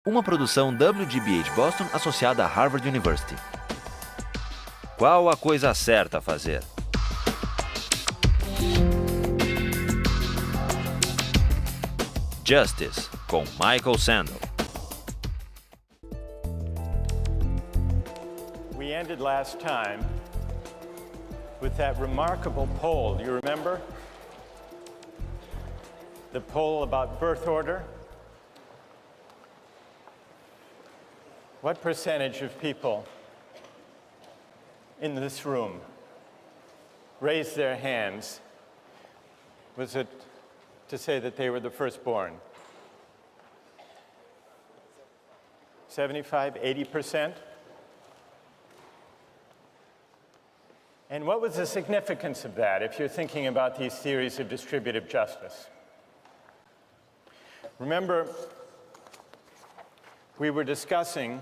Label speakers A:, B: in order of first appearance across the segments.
A: Uma produção WGBH Boston associada a Harvard University. Qual a coisa certa a fazer? Justice, com Michael Sandel.
B: We ended last time with that remarkable poll. Do you remember? The poll about birth order. What percentage of people in this room raised their hands? Was it to say that they were the firstborn? 75, 80%? And what was the significance of that if you're thinking about these theories of distributive justice? Remember, we were discussing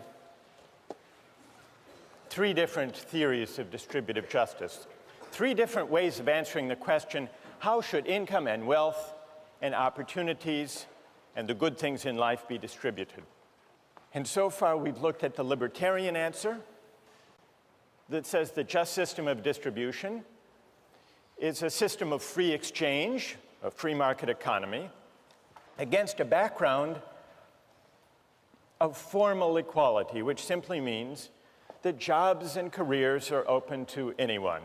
B: three different theories of distributive justice, three different ways of answering the question, how should income and wealth and opportunities and the good things in life be distributed? And so far, we've looked at the libertarian answer that says the just system of distribution is a system of free exchange, a free market economy, against a background of formal equality, which simply means that jobs and careers are open to anyone.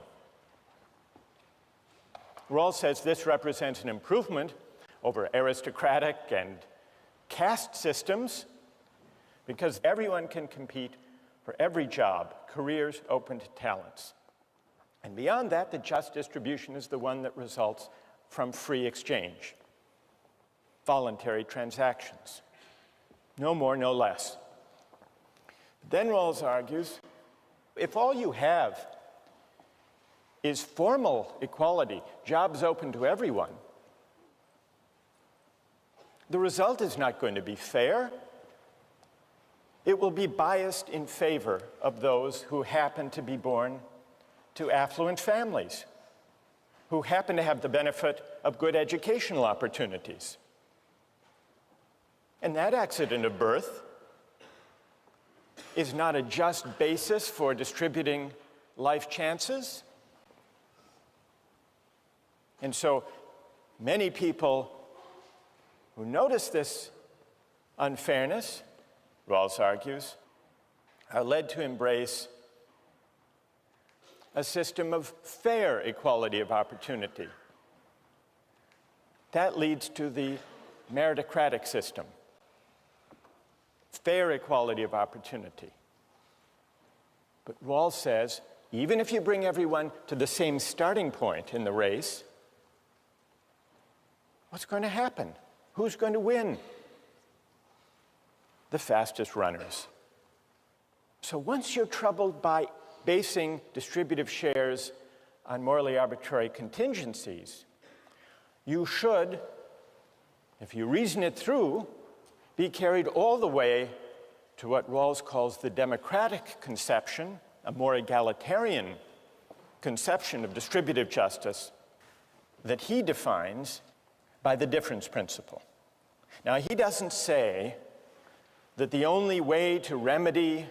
B: Rawls says this represents an improvement over aristocratic and caste systems because everyone can compete for every job, careers open to talents. And beyond that, the just distribution is the one that results from free exchange, voluntary transactions. No more, no less. Then Rawls argues, if all you have is formal equality, jobs open to everyone, the result is not going to be fair. It will be biased in favor of those who happen to be born to affluent families, who happen to have the benefit of good educational opportunities. And that accident of birth is not a just basis for distributing life chances. And so many people who notice this unfairness, Rawls argues, are led to embrace a system of fair equality of opportunity. That leads to the meritocratic system. Fair equality of opportunity. But Rawls says, even if you bring everyone to the same starting point in the race, what's going to happen? Who's going to win? The fastest runners. So once you're troubled by basing distributive shares on morally arbitrary contingencies, you should, if you reason it through, be carried all the way to what Rawls calls the democratic conception, a more egalitarian conception of distributive justice that he defines by the difference principle. Now, he doesn't say that the only way to remedy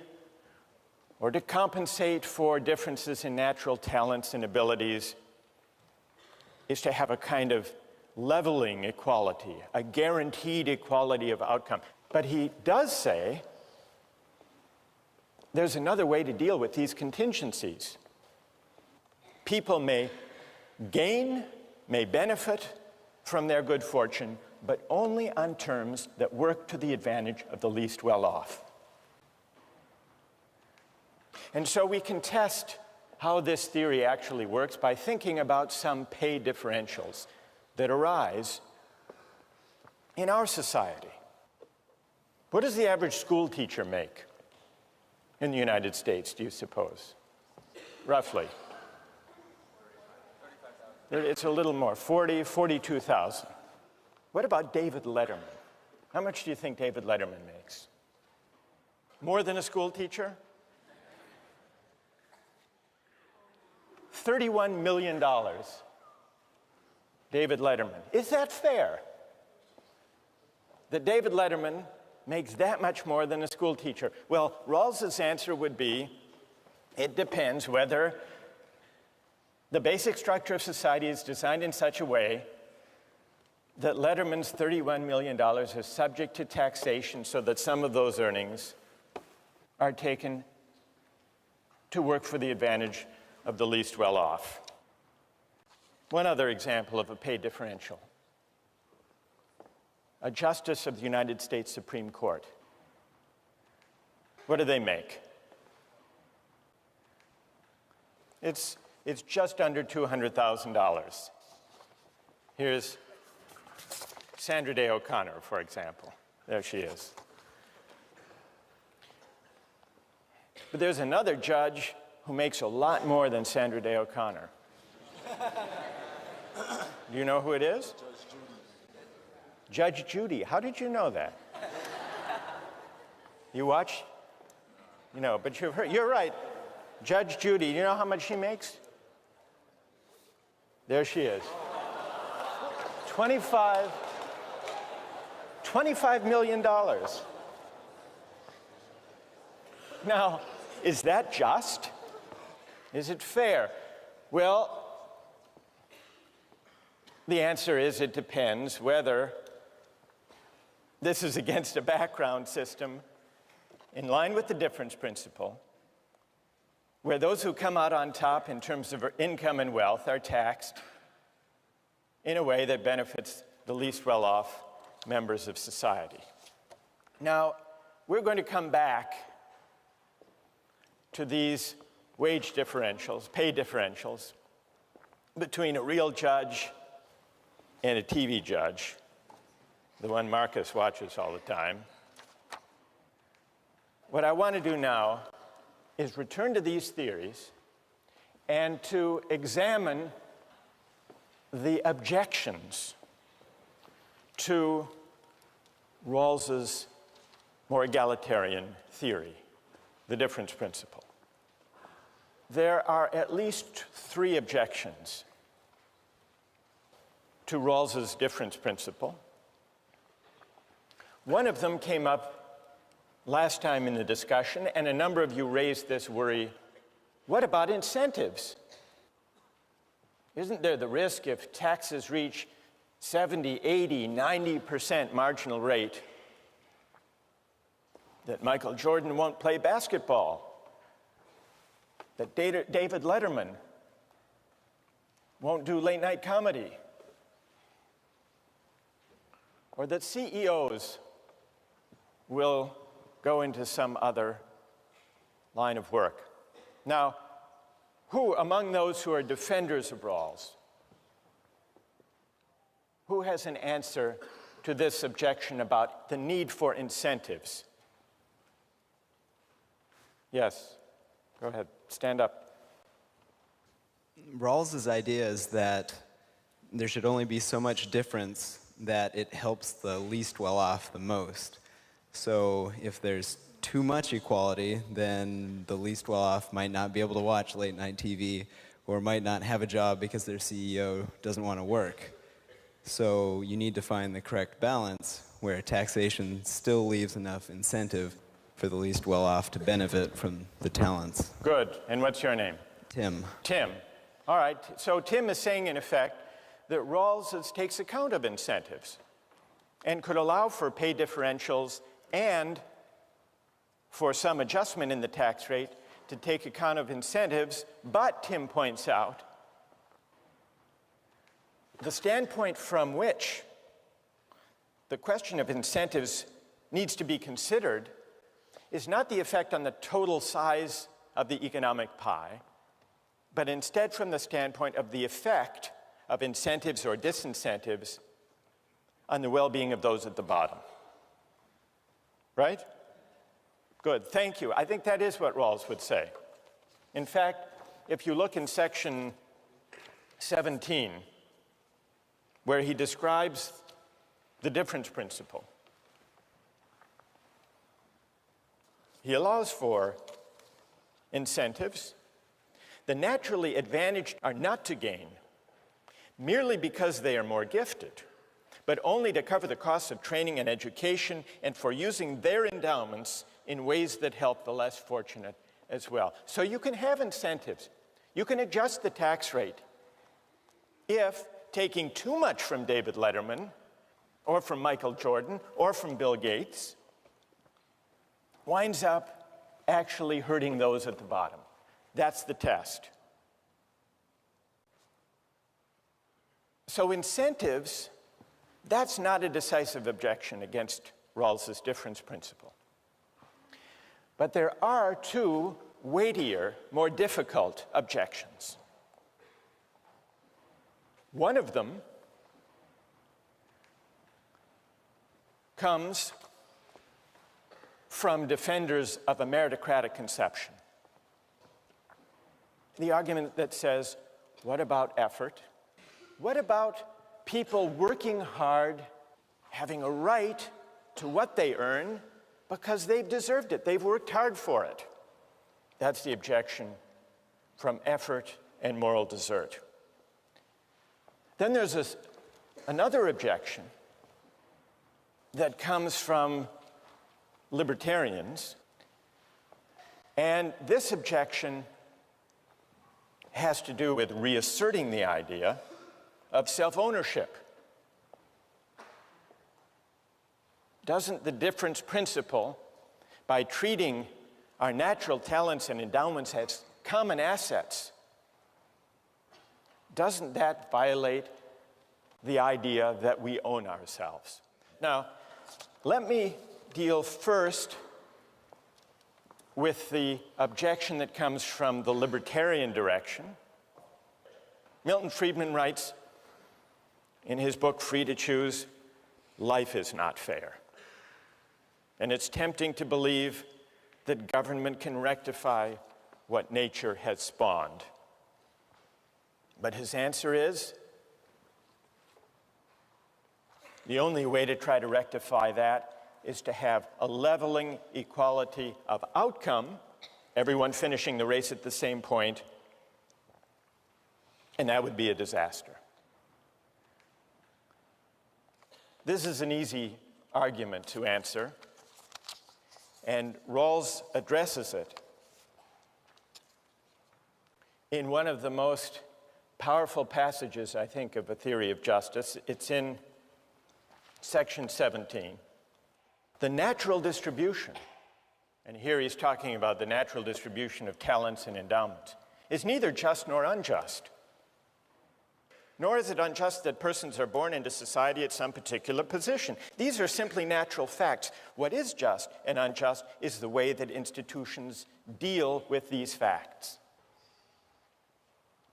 B: or to compensate for differences in natural talents and abilities is to have a kind of leveling equality, a guaranteed equality of outcome. But he does say there's another way to deal with these contingencies. People may gain, may benefit from their good fortune, but only on terms that work to the advantage of the least well-off. And so we can test how this theory actually works by thinking about some pay differentials that arise in our society. What does the average school teacher make in the United States, do you suppose? Roughly. It's a little more, 42,000. What about David Letterman? How much do you think David Letterman makes? More than a school teacher? $31 million. David Letterman. Is that fair? That David Letterman makes that much more than a school teacher? Well, Rawls's answer would be, it depends whether the basic structure of society is designed in such a way that Letterman's $31 million is subject to taxation so that some of those earnings are taken to work for the advantage of the least well-off. One other example of a pay differential. A justice of the United States Supreme Court. What do they make? It's just under $200,000. Here's Sandra Day O'Connor, for example. There she is. But there's another judge who makes a lot more than Sandra Day O'Connor. Do you know who it is? Judge Judy. How did you know that? You watch? You know, but you've heard. You're right. Judge Judy, you know how much she makes? There she is. $25 million. Now, is that just? Is it fair? Well, the answer is it depends whether this is against a background system in line with the difference principle, where those who come out on top in terms of income and wealth are taxed in a way that benefits the least well-off members of society. Now, we're going to come back to these wage differentials, pay differentials, between a real judge and a TV judge, the one Marcus watches all the time. What I want to do now is return to these theories and to examine the objections to Rawls's more egalitarian theory, the difference principle. There are at least 3 objections to Rawls's difference principle. One of them came up last time in the discussion, and a number of you raised this worry. What about incentives? Isn't there the risk if taxes reach 70, 80, 90% marginal rate that Michael Jordan won't play basketball? That David Letterman won't do late night comedy? Or that CEOs will go into some other line of work? Now, who among those who are defenders of Rawls, who has an answer to this objection about the need for incentives? Yes, go ahead, stand up.
C: Rawls's idea is that there should only be so much difference that it helps the least well-off the most. So if there's too much equality, then the least well-off might not be able to watch late-night TV or might not have a job because their CEO doesn't want to work. So you need to find the correct balance where taxation still leaves enough incentive for the least well-off to benefit from the talents.
B: Good. And what's your name?
C: Tim.
B: Tim. All right. So Tim is saying, in effect, that Rawls takes account of incentives and could allow for pay differentials and for some adjustment in the tax rate to take account of incentives, but, Tim points out, the standpoint from which the question of incentives needs to be considered is not the effect on the total size of the economic pie, but instead from the standpoint of the effect of incentives or disincentives on the well-being of those at the bottom. Right? Good, thank you. I think that is what Rawls would say. In fact, if you look in section 17, where he describes the difference principle, he allows for incentives. The naturally advantaged are not to gain merely because they are more gifted, but only to cover the costs of training and education and for using their endowments in ways that help the less fortunate as well. So you can have incentives. You can adjust the tax rate if taking too much from David Letterman or from Michael Jordan or from Bill Gates winds up actually hurting those at the bottom. That's the test. So incentives, that's not a decisive objection against Rawls's difference principle. But there are two weightier, more difficult objections. One of them comes from defenders of a meritocratic conception. The argument that says, what about effort? What about people working hard, having a right to what they earn because they've deserved it, they've worked hard for it? That's the objection from effort and moral desert. Then there's another objection that comes from libertarians, and this objection has to do with reasserting the idea of self-ownership. Doesn't the difference principle, by treating our natural talents and endowments as common assets, doesn't that violate the idea that we own ourselves? Now, let me deal first with the objection that comes from the libertarian direction. Milton Friedman writes in his book, Free to Choose, life is not fair. And it's tempting to believe that government can rectify what nature has spawned. But his answer is, the only way to try to rectify that is to have a leveling equality of outcome, everyone finishing the race at the same point, and that would be a disaster. This is an easy argument to answer, and Rawls addresses it in one of the most powerful passages, I think, of A Theory of Justice. It's in section 17. The natural distribution, and here he's talking about the natural distribution of talents and endowments, is neither just nor unjust. Nor is it unjust that persons are born into society at some particular position. These are simply natural facts. What is just and unjust is the way that institutions deal with these facts.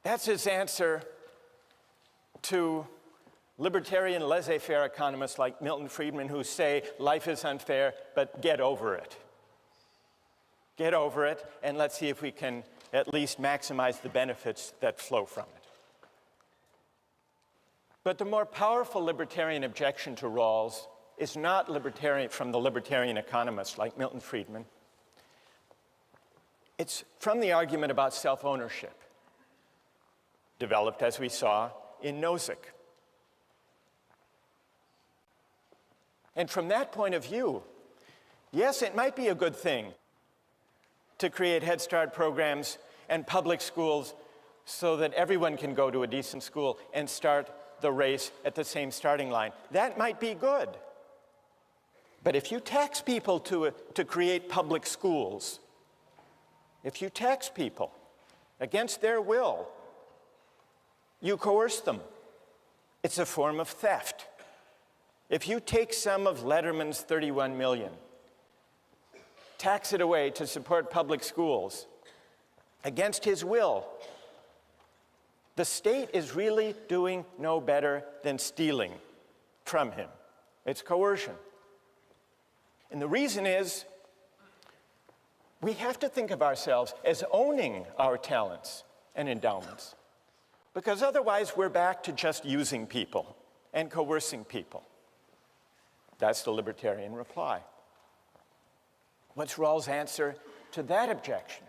B: That's his answer to libertarian laissez-faire economists like Milton Friedman who say life is unfair, but get over it. Get over it, and let's see if we can at least maximize the benefits that flow from it. But the more powerful libertarian objection to Rawls is not libertarian from the libertarian economists like Milton Friedman. It's from the argument about self-ownership, developed, as we saw, in Nozick. And from that point of view, yes, it might be a good thing to create Head Start programs and public schools so that everyone can go to a decent school and start the race at the same starting line. That might be good. But if you tax people to create public schools, if you tax people against their will, you coerce them. It's a form of theft. If you take some of Letterman's $31 million, tax it away to support public schools against his will, the state is really doing no better than stealing from him. It's coercion. And the reason is we have to think of ourselves as owning our talents and endowments, because otherwise we're back to just using people and coercing people. That's the libertarian reply. What's Rawls' answer to that objection?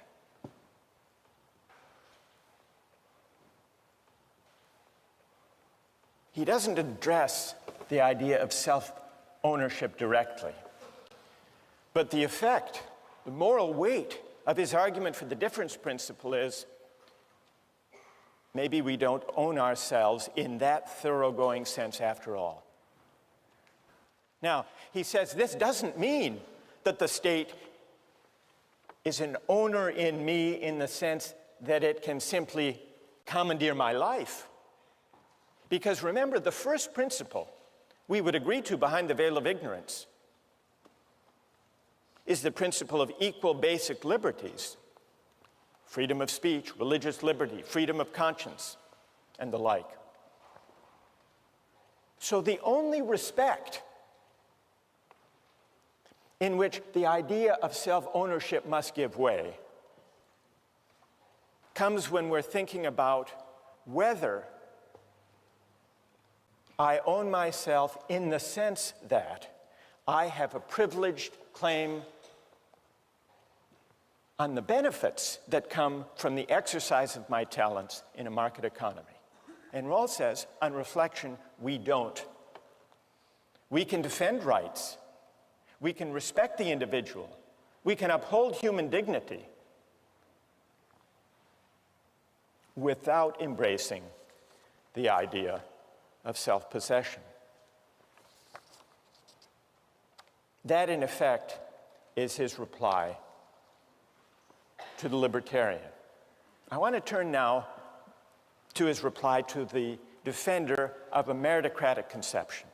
B: He doesn't address the idea of self-ownership directly. But the effect, the moral weight of his argument for the difference principle is maybe we don't own ourselves in that thoroughgoing sense after all. Now, he says this doesn't mean that the state is an owner in me in the sense that it can simply commandeer my life. Because remember, the first principle we would agree to behind the veil of ignorance is the principle of equal basic liberties: freedom of speech, religious liberty, freedom of conscience, and the like. So the only respect in which the idea of self-ownership must give way comes when we're thinking about whether I own myself in the sense that I have a privileged claim on the benefits that come from the exercise of my talents in a market economy. And Rawls says, on reflection, we don't. We can defend rights. We can respect the individual. We can uphold human dignity without embracing the idea of self-possession. That, in effect, is his reply to the libertarian. I want to turn now to his reply to the defender of a meritocratic conception,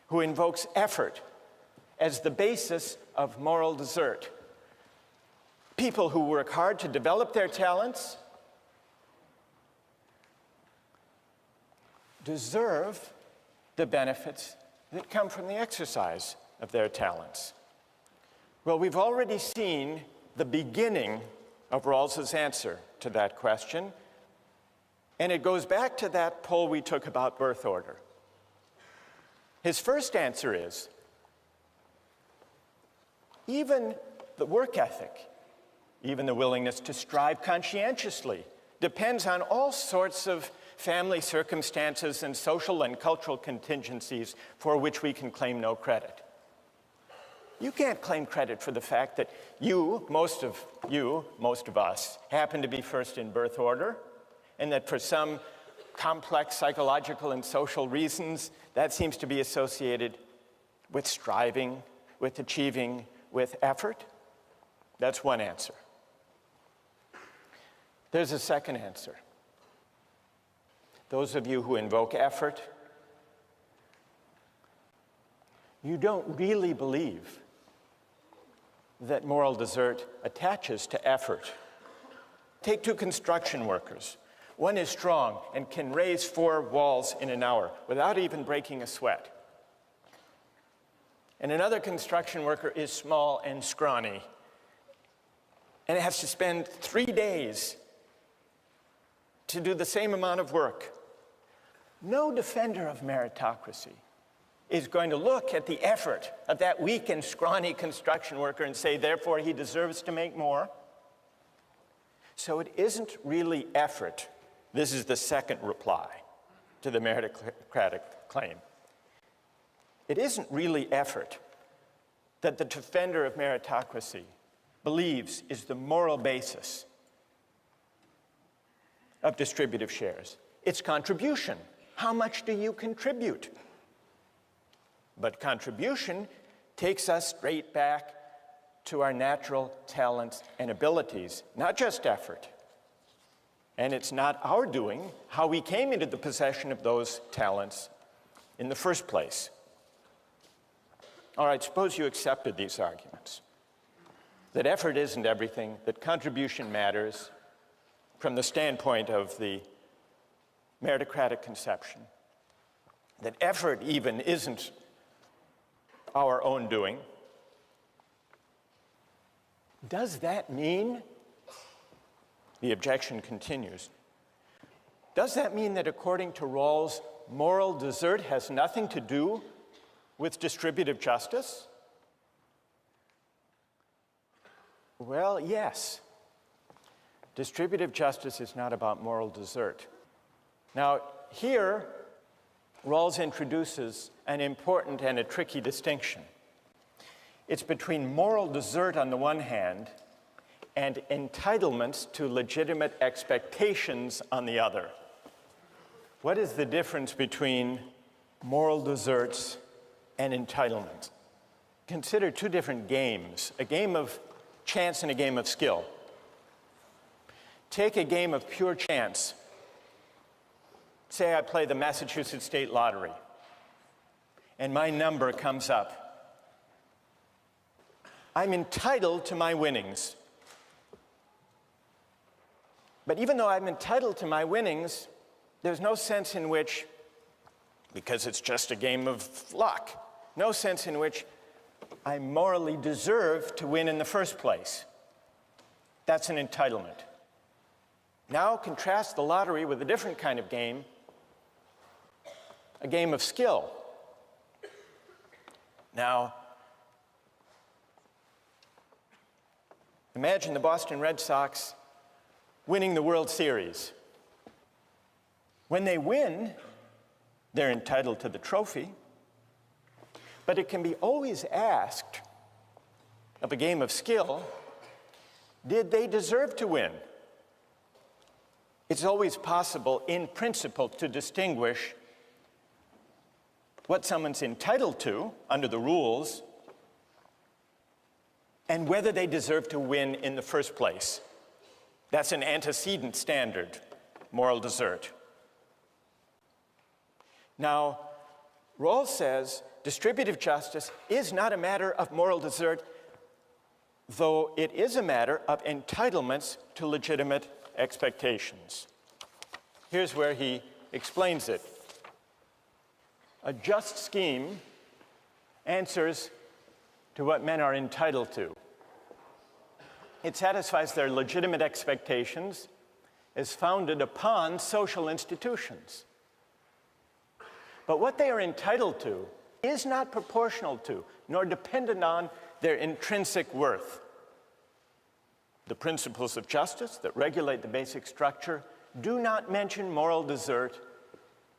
B: who invokes effort as the basis of moral desert. People who work hard to develop their talents deserve the benefits that come from the exercise of their talents. Well, we've already seen the beginning of Rawls's answer to that question, and it goes back to that poll we took about birth order. His first answer is, even the work ethic, even the willingness to strive conscientiously, depends on all sorts of family circumstances and social and cultural contingencies for which we can claim no credit. You can't claim credit for the fact that most of us, happen to be first in birth order, and that for some complex psychological and social reasons, that seems to be associated with striving, with achieving, with effort. That's one answer. There's a second answer. Those of you who invoke effort, you don't really believe that moral desert attaches to effort. Take two construction workers. One is strong and can raise 4 walls in an hour without even breaking a sweat. And another construction worker is small and scrawny and has to spend 3 days to do the same amount of work. No defender of meritocracy is going to look at the effort of that weak and scrawny construction worker and say, therefore, he deserves to make more. So it isn't really effort. This is the second reply to the meritocratic claim. It isn't really effort that the defender of meritocracy believes is the moral basis of distributive shares. It's contribution. How much do you contribute? But contribution takes us straight back to our natural talents and abilities, not just effort. And it's not our doing how we came into the possession of those talents in the first place. All right, suppose you accepted these arguments, that effort isn't everything, that contribution matters from the standpoint of the meritocratic conception, that effort even isn't our own doing. Does that mean, the objection continues, does that mean that according to Rawls, moral desert has nothing to do with distributive justice? Well, yes. Distributive justice is not about moral desert. Now, here, Rawls introduces an important and a tricky distinction. It's between moral desert on the one hand and entitlements to legitimate expectations on the other. What is the difference between moral deserts and entitlements? Consider two different games, a game of chance and a game of skill. Take a game of pure chance. Say I play the Massachusetts State Lottery, and my number comes up. I'm entitled to my winnings. But even though I'm entitled to my winnings, there's no sense in which, because it's just a game of luck, no sense in which I morally deserve to win in the first place. That's an entitlement. Now contrast the lottery with a different kind of game, a game of skill. Now, imagine the Boston Red Sox winning the World Series. When they win, they're entitled to the trophy, but it can be always asked of a game of skill, did they deserve to win? It's always possible, in principle, to distinguish what someone's entitled to under the rules and whether they deserve to win in the first place. That's an antecedent standard, moral desert. Now, Rawls says distributive justice is not a matter of moral desert, though it is a matter of entitlements to legitimate expectations. Here's where he explains it. A just scheme answers to what men are entitled to. It satisfies their legitimate expectations, is founded upon social institutions. But what they are entitled to is not proportional to, nor dependent on, their intrinsic worth. The principles of justice that regulate the basic structure do not mention moral desert,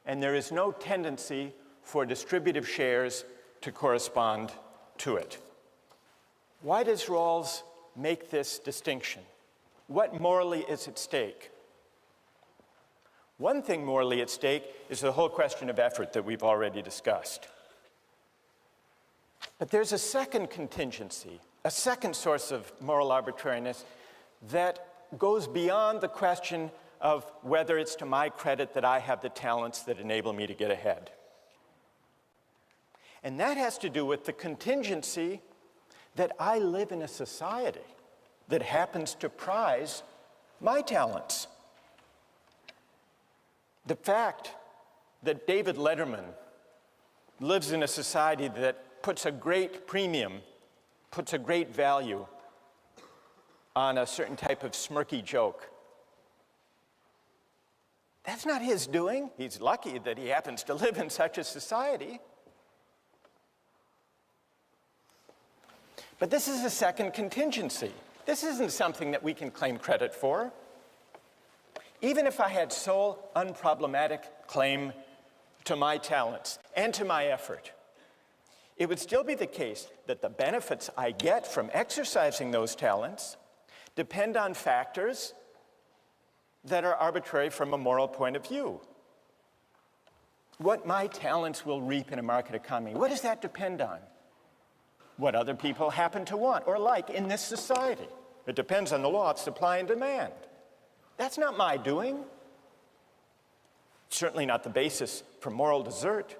B: and there is no tendency for distributive shares to correspond to it. Why does Rawls make this distinction? What morally is at stake? One thing morally at stake is the whole question of effort that we've already discussed. But there's a second contingency, a second source of moral arbitrariness that goes beyond the question of whether it's to my credit that I have the talents that enable me to get ahead. And that has to do with the contingency that I live in a society that happens to prize my talents. The fact that David Letterman lives in a society that puts a great premium, puts a great value on a certain type of smirky joke, that's not his doing. He's lucky that he happens to live in such a society. But this is a second contingency. This isn't something that we can claim credit for. Even if I had sole, unproblematic claim to my talents and to my effort, it would still be the case that the benefits I get from exercising those talents depend on factors that are arbitrary from a moral point of view. What my talents will reap in a market economy, what does that depend on? What other people happen to want or like in this society. It depends on the law of supply and demand. That's not my doing. Certainly not the basis for moral desert.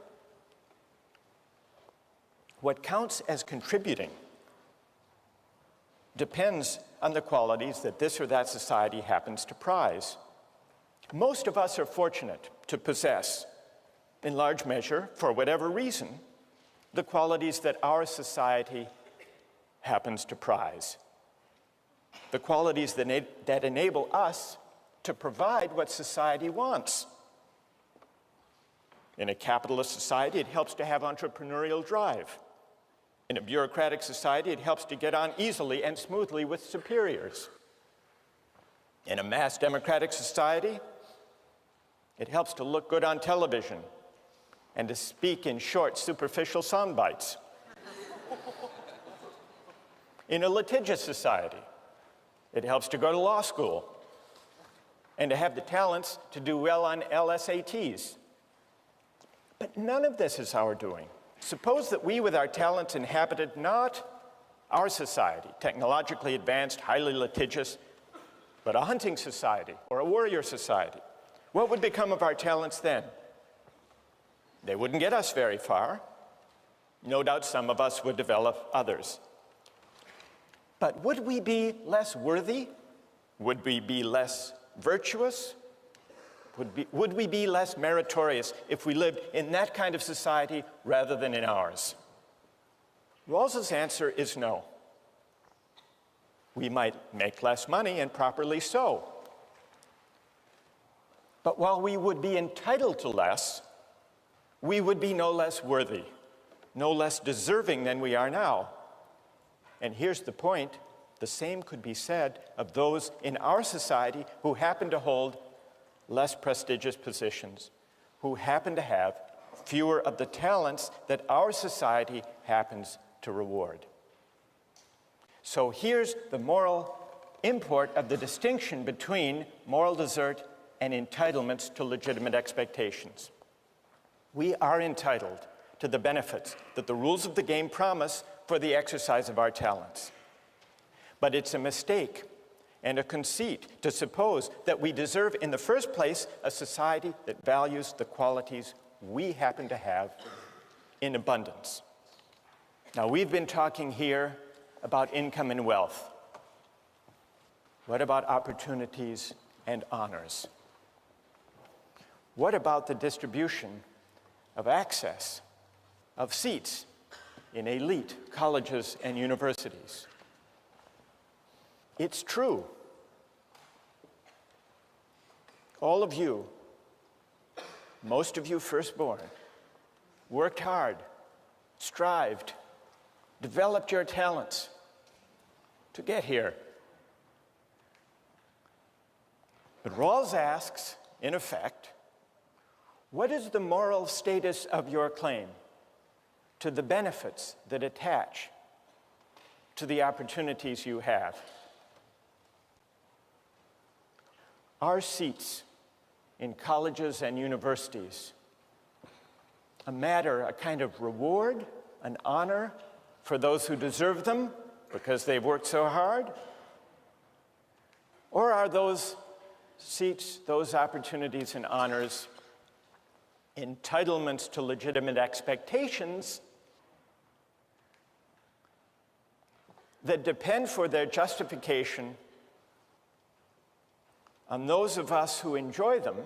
B: What counts as contributing depends on the qualities that this or that society happens to prize. Most of us are fortunate to possess, in large measure, for whatever reason, the qualities that our society happens to prize. The qualities that enable us to provide what society wants. In a capitalist society, it helps to have entrepreneurial drive. In a bureaucratic society, it helps to get on easily and smoothly with superiors. In a mass democratic society, it helps to look good on television and to speak in short, superficial sound bites. In a litigious society, it helps to go to law school and to have the talents to do well on LSATs. But none of this is our doing. Suppose that we, with our talents, inhabited not our society, technologically advanced, highly litigious, but a hunting society or a warrior society. What would become of our talents then? They wouldn't get us very far. No doubt some of us would develop others. But would we be less worthy? Would we be less virtuous? Would we be less meritorious if we lived in that kind of society rather than in ours? Rawls's answer is no. We might make less money, and properly so. But while we would be entitled to less, we would be no less worthy, no less deserving than we are now. And here's the point: the same could be said of those in our society who happen to hold less prestigious positions, who happen to have fewer of the talents that our society happens to reward. So here's the moral import of the distinction between moral desert and entitlements to legitimate expectations. We are entitled to the benefits that the rules of the game promise for the exercise of our talents. But it's a mistake and a conceit to suppose that we deserve in the first place a society that values the qualities we happen to have in abundance. Now, we've been talking here about income and wealth. What about opportunities and honors? What about the distribution of access, of seats in elite colleges and universities? It's true. All of you, most of you firstborn, worked hard, strived, developed your talents to get here. But Rawls asks, in effect, what is the moral status of your claim to the benefits that attach to the opportunities you have? Are seats in colleges and universities a matter, a kind of reward, an honor for those who deserve them because they've worked so hard? Or are those seats, those opportunities and honors, entitlements to legitimate expectations that depend for their justification on those of us who enjoy them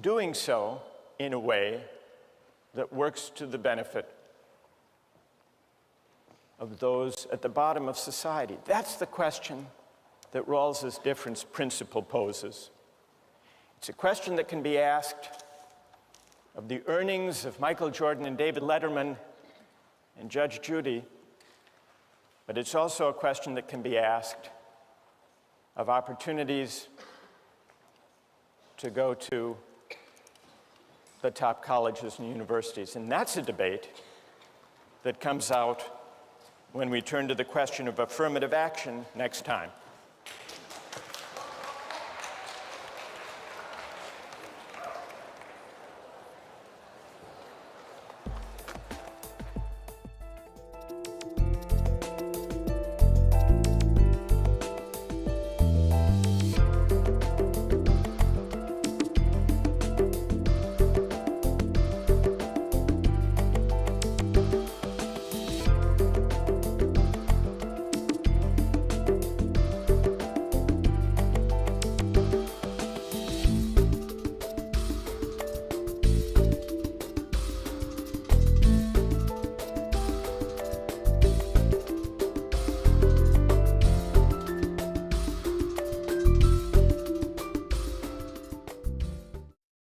B: doing so in a way that works to the benefit of those at the bottom of society? That's the question that Rawls's difference principle poses. It's a question that can be asked of the earnings of Michael Jordan and David Letterman and Judge Judy, but it's also a question that can be asked of opportunities to go to the top colleges and universities. And that's a debate that comes out when we turn to the question of affirmative action next time.